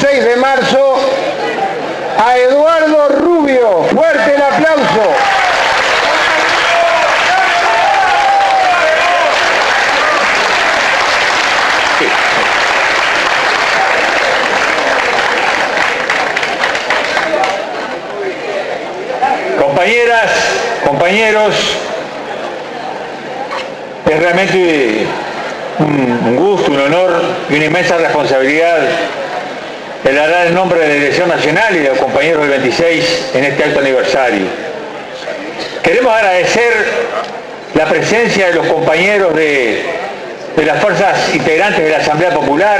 6 de marzo, a Eduardo Rubio. Fuerte el aplauso. Compañeras, compañeros, es realmente un gusto, un honor y una inmensa responsabilidad el hablar en nombre de la Dirección Nacional y de los compañeros del 26 en este alto aniversario. Queremos agradecer la presencia de los compañeros de las fuerzas integrantes de la Asamblea Popular,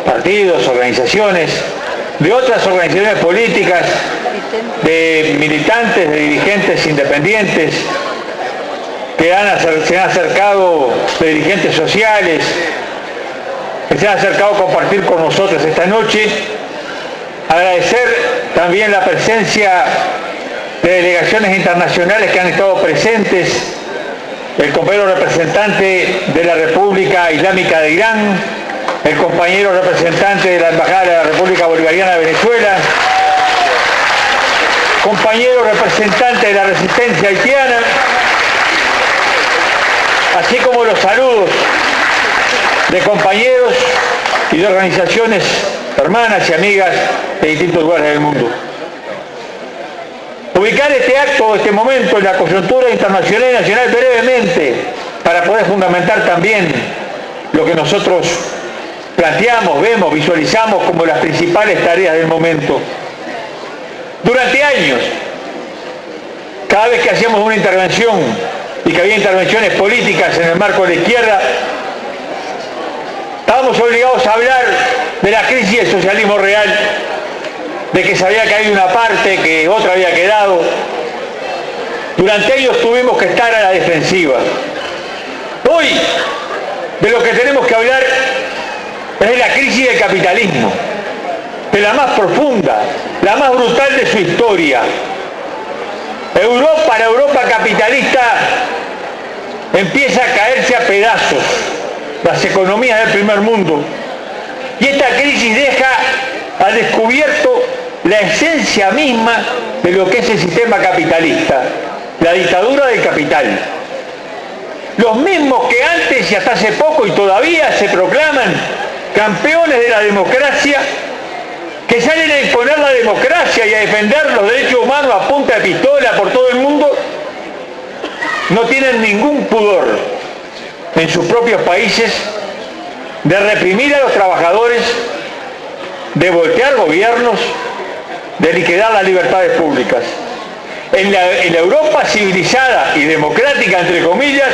partidos, organizaciones, de otras organizaciones políticas, de militantes, de dirigentes independientes, que se han acercado, de dirigentes sociales, que se han acercado a compartir con nosotros esta noche. Agradecer también la presencia de delegaciones internacionales que han estado presentes, el compañero representante de la República Islámica de Irán, el compañero representante de la Embajada de la República Bolivariana de Venezuela, compañero representante de la Resistencia Haitiana, así como los saludos de compañeros y de organizaciones hermanas y amigas de distintos lugares del mundo. Ubicar este acto, este momento en la coyuntura internacional y nacional brevemente, para poder fundamentar también lo que nosotros planteamos, vemos, visualizamos como las principales tareas del momento. Durante años, cada vez que hacíamos una intervención y que había intervenciones políticas en el marco de la izquierda, estábamos obligados a hablar de la crisis del socialismo real, de que se había caído una parte, que otra había quedado. Durante años tuvimos que estar a la defensiva. Hoy, de lo que tenemos que hablar es de la crisis del capitalismo, de la más profunda, la más brutal de su historia. La Europa capitalista empieza a caerse a pedazos, las economías del primer mundo, y esta crisis deja al descubierto la esencia misma de lo que es el sistema capitalista, la dictadura del capital. Los mismos que antes y hasta hace poco y todavía se proclaman campeones de la democracia, que salen a imponer la democracia y a defender los derechos humanos a punta de pistola por todo el mundo, no tienen ningún pudor en sus propios países de reprimir a los trabajadores, de voltear gobiernos, de liquidar las libertades públicas. En la Europa civilizada y democrática, entre comillas,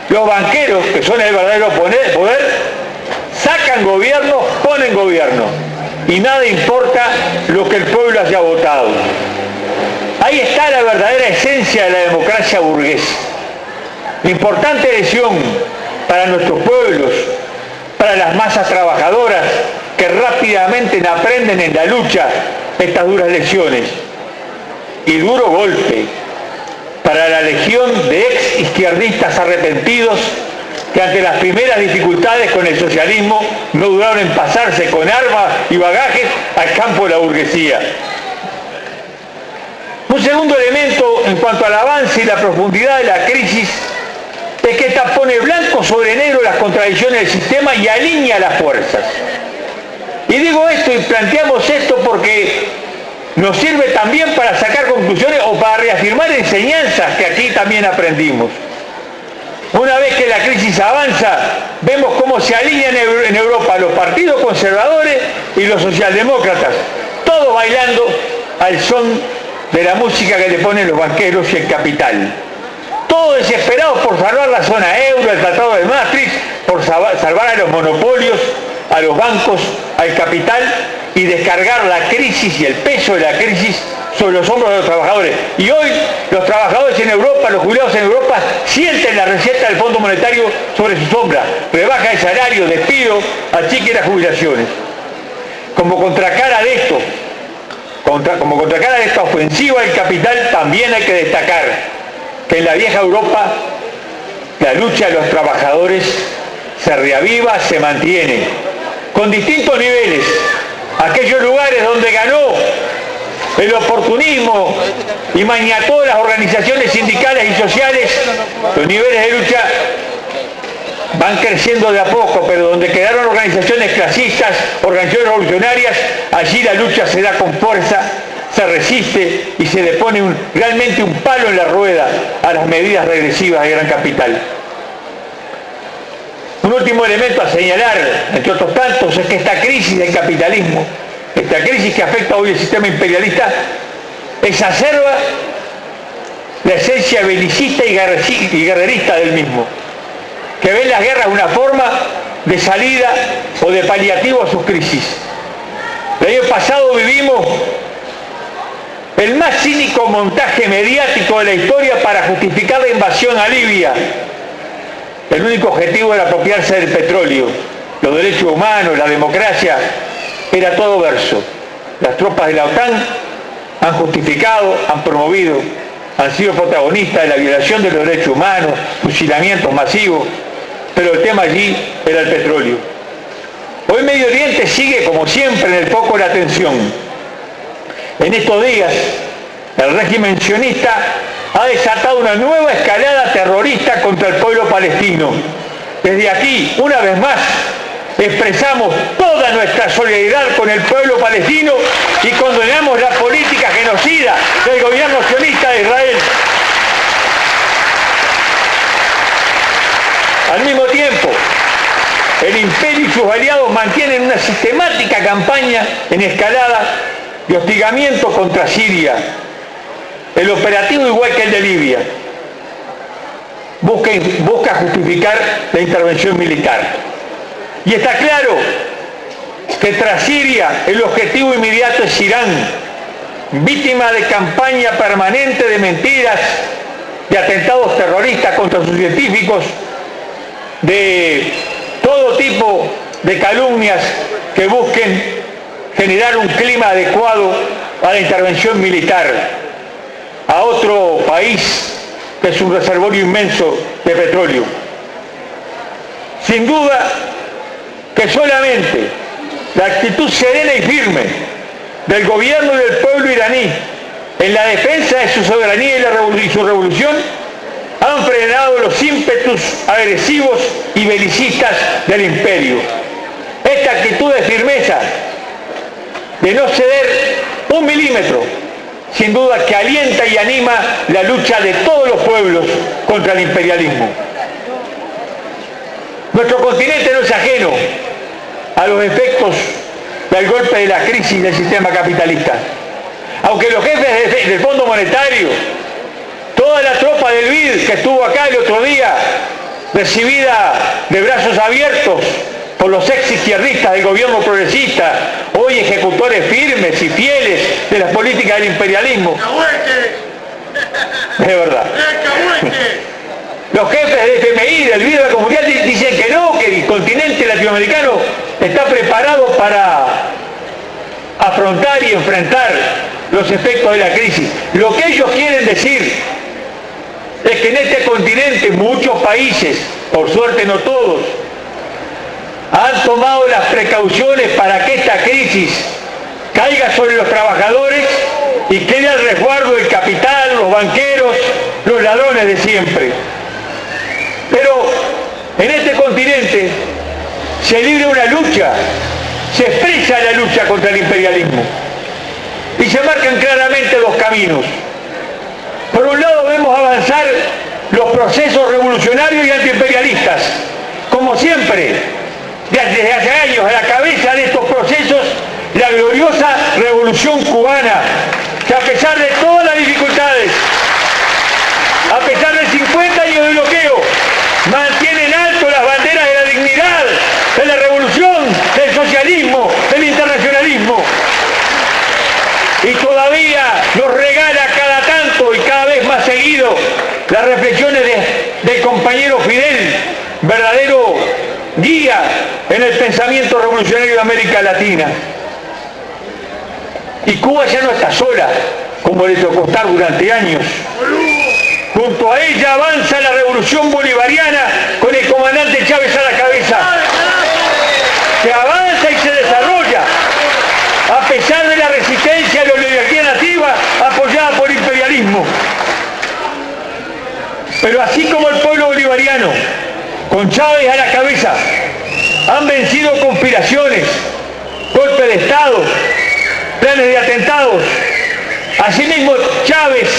los banqueros, que son el verdadero poder, sacan gobierno, ponen gobierno, y nada importa lo que el pueblo haya votado. Ahí está la verdadera esencia de la democracia burguesa. Importante lección para nuestros pueblos, para las masas trabajadoras que rápidamente aprenden en la lucha estas duras lecciones. Y duro golpe para la legión de ex izquierdistas arrepentidos que ante las primeras dificultades con el socialismo no dudaron en pasarse con armas y bagajes al campo de la burguesía. Un segundo elemento en cuanto al avance y la profundidad de la crisis es que esta pone blanco sobre negro las contradicciones del sistema y alinea las fuerzas. Y digo esto y planteamos esto porque nos sirve también para sacar conclusiones o para reafirmar enseñanzas que aquí también aprendimos. Una vez que la crisis avanza, vemos cómo se alinean en Europa los partidos conservadores y los socialdemócratas, todos bailando al son de la música que le ponen los banqueros y el capital. Todos desesperados por salvar la zona euro, el Tratado de Maastricht, por salvar a los monopolios, a los bancos, al capital y descargar la crisis y el peso de la crisis sobre los hombros de los trabajadores. Y hoy los trabajadores en Europa, los jubilados en Europa, sienten la receta del Fondo Monetario sobre sus hombros. Rebaja de salario, despido, achique las jubilaciones. Como contracara de esto, como contracara de esta ofensiva del capital, también hay que destacar que en la vieja Europa la lucha de los trabajadores se reaviva, se mantiene, con distintos niveles, aquellos lugares donde ganó el oportunismo y maniató las organizaciones sindicales y sociales, los niveles de lucha van creciendo de a poco, pero donde quedaron organizaciones clasistas, organizaciones revolucionarias, allí la lucha se da con fuerza, se resiste y se le pone realmente un palo en la rueda a las medidas regresivas de gran capital. Un último elemento a señalar, entre otros tantos, es que esta crisis del capitalismo, esta crisis que afecta hoy el sistema imperialista, exacerba la esencia belicista y guerrerista del mismo, que ven las guerras una forma de salida o de paliativo a sus crisis. El año pasado vivimos el más cínico montaje mediático de la historia para justificar la invasión a Libia. El único objetivo era apropiarse del petróleo, los derechos humanos, la democracia, era todo verso. Las tropas de la OTAN han justificado, han promovido, han sido protagonistas de la violación de los derechos humanos, fusilamientos masivos, pero el tema allí era el petróleo. Hoy Medio Oriente sigue, como siempre, en el foco de la atención. En estos días, el régimen sionista ha desatado una nueva escalada terrorista contra el pueblo palestino. Desde aquí, una vez más, expresamos toda nuestra solidaridad con el pueblo palestino y condenamos la política genocida del gobierno sionista de Israel. Al mismo tiempo, el imperio y sus aliados mantienen una sistemática campaña en escalada de hostigamiento contra Siria. El operativo, igual que el de Libia, busca justificar la intervención militar. Y está claro que tras Siria el objetivo inmediato es Irán, víctima de campaña permanente de mentiras, de atentados terroristas contra sus científicos, de todo tipo de calumnias que busquen generar un clima adecuado a la intervención militar a otro país que es un reservorio inmenso de petróleo. Sin duda que solamente la actitud serena y firme del gobierno y del pueblo iraní en la defensa de su soberanía y su revolución han frenado los ímpetus agresivos y belicistas del imperio. Esta actitud de firmeza, de no ceder un milímetro, sin duda que alienta y anima la lucha de todos los pueblos contra el imperialismo. Nuestro continente no es ajeno a los efectos del golpe de la crisis del sistema capitalista. Aunque los jefes del Fondo Monetario, toda la tropa del BID que estuvo acá el otro día, recibida de brazos abiertos por los ex izquierdistas del gobierno progresista, hoy ejecutores firmes y fieles de las políticas del imperialismo. Es verdad. Los jefes del FMI, del BID de la Comunidad, dicen que no, que el continente latinoamericano está preparado para afrontar y enfrentar los efectos de la crisis. Lo que ellos quieren decir es que en este continente muchos países, por suerte no todos, han tomado las precauciones para que esta crisis caiga sobre los trabajadores y quede al resguardo del capital, los banqueros, los ladrones de siempre. Pero en este continente se libra una lucha, se expresa la lucha contra el imperialismo y se marcan claramente dos caminos. Por un lado vemos avanzar los procesos revolucionarios y antiimperialistas, como siempre, desde hace años. A la cabeza de estos procesos, la gloriosa Revolución Cubana, que a pesar de todas las dificultades, a pesar de 50 años de bloqueo, mantiene en alto las banderas de la dignidad, de la revolución, del socialismo, del internacionalismo. Y todavía nos regala cada tanto y cada vez más seguido las reflexiones del compañero Fidel, verdadero guía en el pensamiento revolucionario de América Latina. Y Cuba ya no está sola, como le tocó estar durante años. Junto a ella avanza la revolución bolivariana con el comandante Chávez a la cabeza. Se avanza y se desarrolla. Pero así como el pueblo bolivariano, con Chávez a la cabeza, han vencido conspiraciones, golpes de Estado, planes de atentados, asimismo Chávez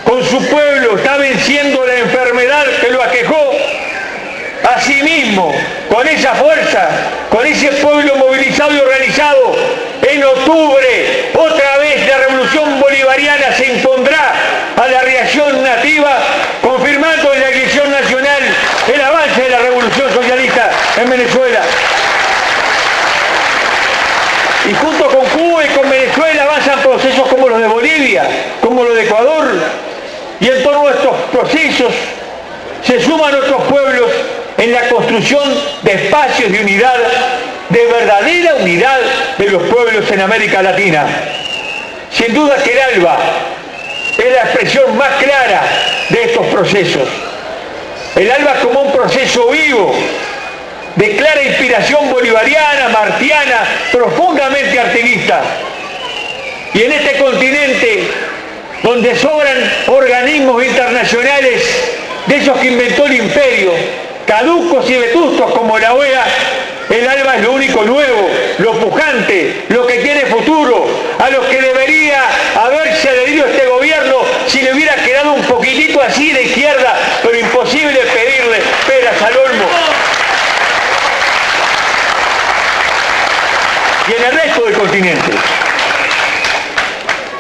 con su pueblo está venciendo la enfermedad que lo aquejó. Asimismo, con esa fuerza, con ese pueblo movilizado y organizado, en octubre, otra vez la revolución bolivariana se impondrá a la reacción nativa, confirmando en la elección nacional el avance de la revolución socialista en Venezuela. Y junto con Cuba y con Venezuela avanzan procesos como los de Bolivia, como los de Ecuador, y en torno a estos procesos se suman otros pueblos en la construcción de espacios de unidad, de verdadera unidad de los pueblos en América Latina. Sin duda que el ALBA es la expresión más clara de estos procesos. El ALBA como un proceso vivo, de clara inspiración bolivariana, martiana, profundamente artiguista. Y en este continente, donde sobran organismos internacionales de esos que inventó el imperio, caducos y vetustos como la OEA, el ALBA es lo único nuevo, lo pujante, lo que tiene futuro, a los que debería haberse adherido este gobierno si le hubiera quedado un poquitito así de izquierda, pero imposible pedirle peras al olmo. Y en el resto del continente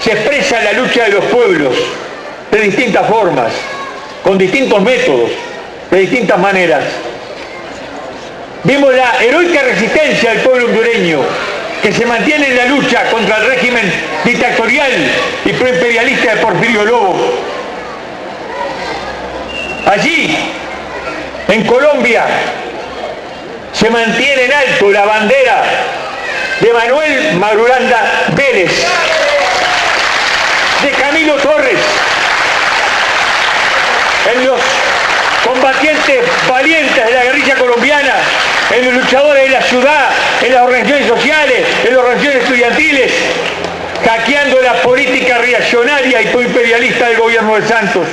se expresa la lucha de los pueblos de distintas formas, con distintos métodos, de distintas maneras. Vimos la heroica resistencia del pueblo hondureño, que se mantiene en la lucha contra el régimen dictatorial y proimperialista de Porfirio Lobo. Allí, en Colombia, se mantiene en alto la bandera de Manuel Marulanda Vélez, de Camilo Torres, en los combatientes valientes de la guerrilla colombiana, en los luchadores de la ciudad, en las organizaciones sociales, en las organizaciones estudiantiles, hackeando la política reaccionaria y proimperialista del gobierno de Santos.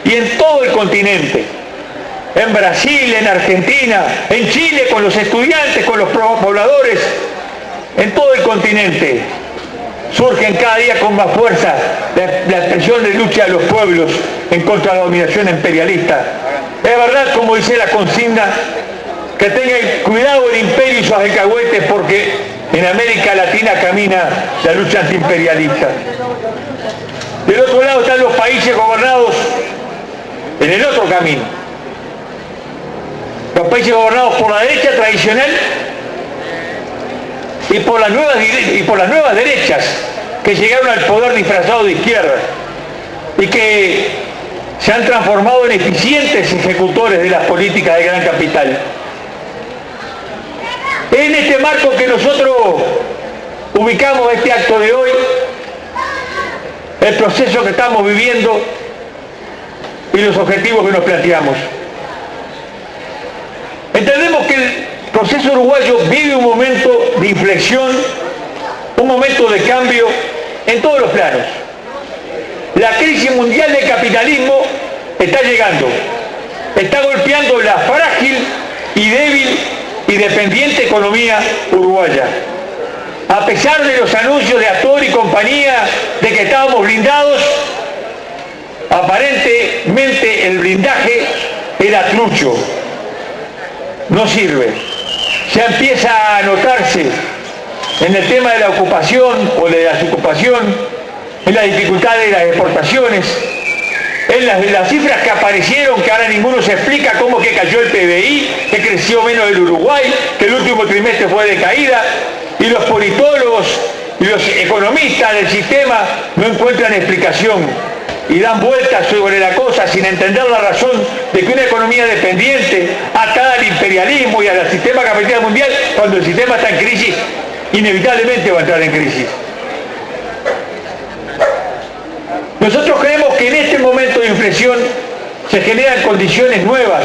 Y en todo el continente, en Brasil, en Argentina, en Chile, con los estudiantes, con los pobladores, en todo el continente, surgen cada día con más fuerza la expresión de lucha de los pueblos en contra de la dominación imperialista. Es verdad, como dice la consigna, que tengan cuidado el imperio y sus alcahuetes, porque en América Latina camina la lucha antiimperialista. Del otro lado están los países gobernados en el otro camino. Los países gobernados por la derecha tradicional y por las nuevas derechas que llegaron al poder disfrazado de izquierda y que se han transformado en eficientes ejecutores de las políticas del gran capital. En este marco que nosotros ubicamos este acto de hoy, el proceso que estamos viviendo y los objetivos que nos planteamos. Entendemos que el proceso uruguayo vive un momento de inflexión, un momento de cambio en todos los planos. La crisis mundial del capitalismo está llegando, está golpeando la frágil y débil y dependiente economía uruguaya. A pesar de los anuncios de Astor y compañía de que estábamos blindados, aparentemente el blindaje era trucho, no sirve. Ya empieza a notarse en el tema de la ocupación o de la desocupación, en las dificultades de las exportaciones, en las cifras que aparecieron, que ahora ninguno se explica cómo que cayó el PBI, que creció menos el Uruguay, que el último trimestre fue de caída, y los politólogos y los economistas del sistema no encuentran explicación y dan vueltas sobre la cosa sin entender la razón de que una economía dependiente, atada al imperialismo y al sistema capitalista mundial, cuando el sistema está en crisis, inevitablemente va a entrar en crisis. Nosotros creemos que en este momento de inflexión se generan condiciones nuevas,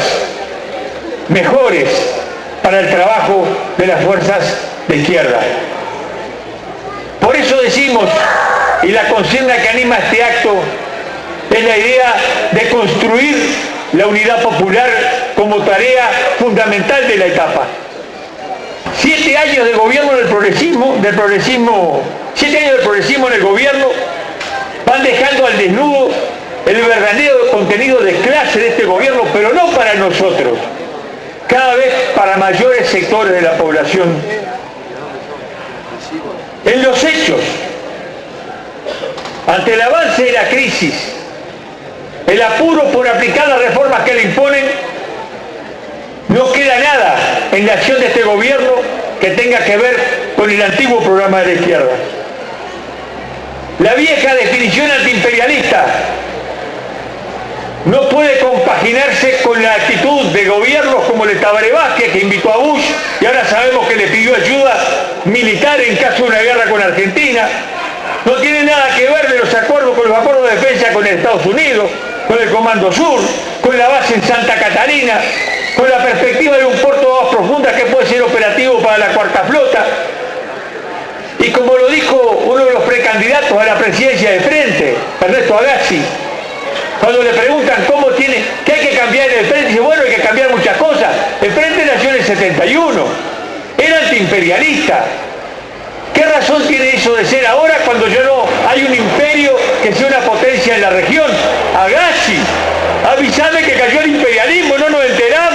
mejores, para el trabajo de las fuerzas de izquierda. Por eso decimos, y la consigna que anima este acto es la idea de construir la unidad popular como tarea fundamental de la etapa. 7 años de gobierno del progresismo, 7 años del progresismo en el gobierno van dejando al desnudo el verdadero contenido de clase de este gobierno, pero no para nosotros, cada vez para mayores sectores de la población. En los hechos, ante el avance de la crisis, el apuro por aplicar las reformas que le imponen, no queda nada en la acción de este gobierno que tenga que ver con el antiguo programa de la izquierda. La vieja definición antiimperialista no puede compaginarse con la actitud de gobiernos como el de Tabaré Vázquez, que invitó a Bush y ahora sabemos que le pidió ayuda militar en caso de una guerra con Argentina. No tiene nada que ver de los acuerdos con los acuerdos de defensa con Estados Unidos, con el Comando Sur, con la base en Santa Catalina, con la perspectiva de un puerto de aguas profundas que puede ser operativo para la Cuarta Flota. Y como lo dijo uno de los precandidatos a la presidencia de Frente, Ernesto Agassi, cuando le preguntan qué hay que cambiar en el Frente, dice, bueno, hay que cambiar muchas cosas. El Frente nació en el 71, era antiimperialista. ¿Qué razón tiene eso de ser ahora cuando ya no hay un imperio que sea una potencia en la región? Agassi, avísame que cayó el imperialismo, no nos enteramos.